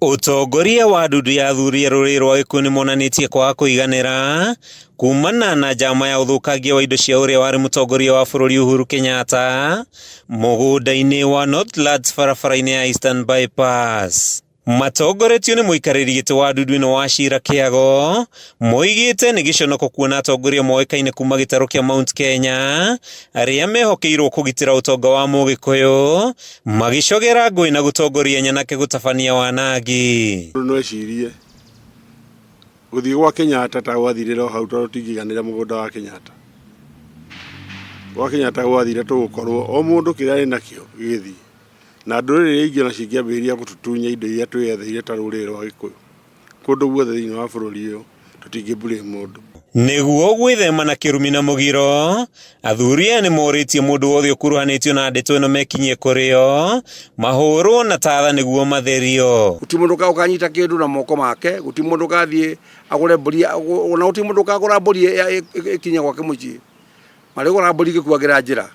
Utongoria wa ndudu ya athuri a rũrĩrĩ rwa Gĩkũyũ nĩmonanĩtie kwaga kũiganĩra kumana na njama ya ũthũkangia wa indo cia ũrĩa warĩ mũtongoria wa bũrũri Uhuru Kenyatta mũgũnda-inĩ wa Northlands barabara-inĩ ya Eastern Bypass. Matongoretio nĩ mũikarĩri gĩtĩ wa ndudu ĩno Wachira Kĩago moigĩte nĩ gĩconoko kuona atongoria moĩkaine kuma gĩtarũ kĩa Mount Kenya arĩa mehokeirwo kũgitĩra ũtonga wa Mũgĩkũyũ magĩcogera ngũĩ na gũtongoria nyanake gũtabania wanangi. No ecirie gũthiĩ gwa Kenyatta ta gwathirĩra hau tondũ tũtingĩiganĩra mũgũnda wa Kenyatta. Gwa Kenyatta gwathire tũgũkorwo o mũndũ kĩrĩa arĩ nakĩo gĩgĩthiĩ. Na ndũrĩrĩ ingĩ na cingĩambĩrĩria gũtutunya indo iria twĩyetheire ta rũrĩrĩ rwa Gĩkũyũ. Kũndũ guothe thĩinĩ wa bũrũri ũyũ tũtingĩblame mũndũ. Nĩguo gwĩthema na kĩrumi na mũgiro, athuri aya nĩmorĩtie mũndũ wothe ũkuruhanĩtio na ndeto ĩno mekinyie kũrĩo mahũrwo na tatha nĩguo matherio. Gũti mũndũ ũkanyita kĩndũ na moko make, gũti mũndũ ũgathiĩ agũre mbũri, ona gũti mũndũ ũkagũra mbũri ĩkinya gwake mũciĩ. Marĩgũra mbũri ĩgĩkuagĩra njĩra.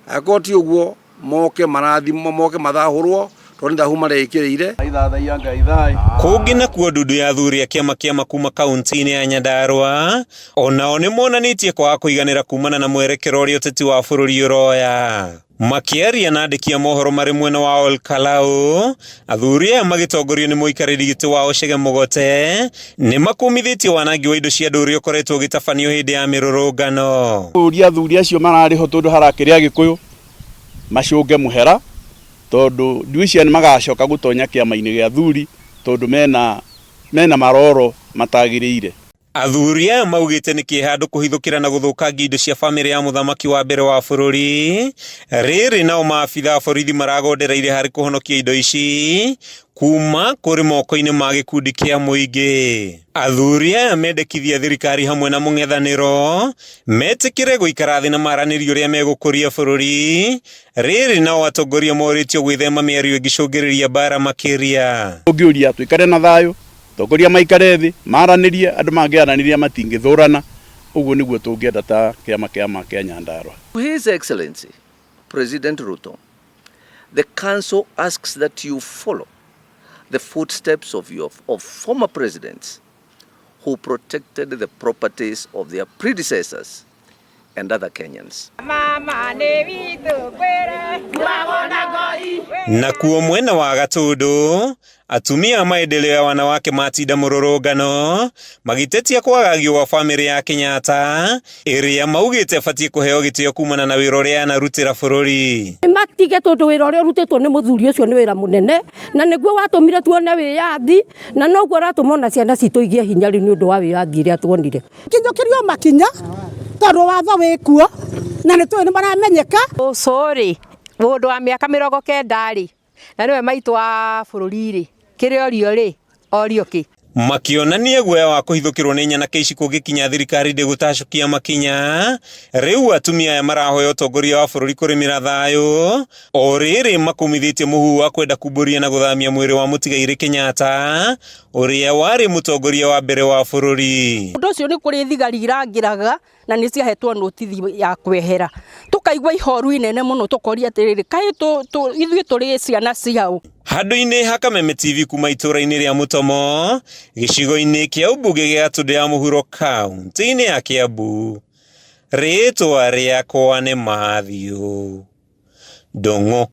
Angĩkorwo ti ũguo moke marathimo moke mathahũrwo tondũ ndahu marekĩrĩire ithathaiya Ngai thai. Kũngĩ nakuo ndudu ya athuri a kĩama kuma kaunti-inĩ ya Nyandarua onao nĩmonanĩtie kwaga kũiganĩra kumana na mwerekero ũrĩa ũteti wa bũrũri ũroya. Makĩaria na andĩki a mohoro marĩ mwena wa Ol Kalou, athuri aya magĩtongorio nĩ mũikarĩri gĩtĩ wao Chege Mũgote nĩmakũmithĩtie wanangi wa indo cia andũ ũrĩa ũkoretwo ũgĩtabanio hĩndĩ ya mĩrũrũngano. Athuri acio mararĩho tondũ harakĩrĩa Gĩkũyũ macũnge mũhera tondũ nduicia nĩ magacoka gũtonya kĩama-inĩ gĩa athuri tondũ mena maroro matagĩrĩire. Athuri aya maugĩte nĩ kĩhandũ kũhithũkĩra na gũthũkangia indo cia bamĩrĩ ya mũthamaki wa mbere wa bũrũri. Rĩrĩ nao maabitha a borithi maragondereire harĩ kũhonokia indo ici kuma kũrĩ moko-inĩ ma gĩkundi kĩa mũingĩ. Athuri aya mendekithia thirikari hamwe na mũng'ethanĩro metĩkĩre gũikara thĩ na maranĩrio ũrĩa megũkũria bũrũri. Rĩrĩ nao atongoria morĩtio gwĩthema mĩario ĩngĩcũngĩrĩria mbara makĩria. Ũngĩũria tũikare na thayũ, atongoria maikare thĩ maranĩrie, andũ mangĩaranĩria matingĩthũrana. Ũguo nĩguo tũngĩenda ta kĩama kĩa Nyandarua. His Excellency President Ruto, the council asks that you follow the footsteps of former presidents who protected the properties of their predecessors and other Kenyans. Na kuo mwena wa Gatundu, atumia maendeleo ya wanawake matinda mũrũrũngano magĩtetia kwagagio gwa bamĩrĩ ya Kenyatta ĩrĩa maugĩte batie kũheo gĩtĩo kumana na wĩra ũrĩa yanarutĩra bũrũri. Matige tondũ wĩra ũrĩa ũrutĩtwo nĩ mũthuri ũcio nĩ wĩra mũnene na nĩguo watũmire tuone wĩyathi na noguo ratũma ona ciana citũ igĩe hinya rĩu nĩ ũndũ wa wĩyathi ĩrĩa tuonire. Kinyũkĩrio makinya tondũ watho wĩkuo na nĩtũĩ nĩ maramenyeka. Sorry mũndũ wa mĩaka 90 rĩ na nĩwe maitũ wa bũrũri rĩ kĩrĩa orio rĩ orio kĩ. Makĩonania guoya wa kũhithũkĩrwo nĩ nyanake ici kũngĩkinya thirikari ndĩgũtacũkia makinya. Rĩu atumia aya marahoya ũtongoria wa bũrũri kũrĩmĩra thayũ o rĩrĩ makũmithĩtie mũhuhu wa kwenda kumbũria na gũthamia mwĩrĩ wa mũtigairĩ Kenyatta ũrĩa warĩ mũtongoria wa mbere wa bũrũri. Ũndũ ũcio nĩ kũrĩ thigari irangĩraga na nĩ ciahetwo notithi ya kwehera. Tũkaigua ihoru inene mũno tũkoria atĩrĩrĩ kaĩ ithuĩ tũrĩ ciana ciao. Handũ-inĩ ha Kameme TV kuma itũra-inĩ rĩa Mũtomo gĩcigo-inĩ kĩa ũmbunge gĩa Gatundu ya mũhuro kaunti-inĩ ya Kiambu, rĩtwa rĩakwa nĩ Matthew Ndung'u.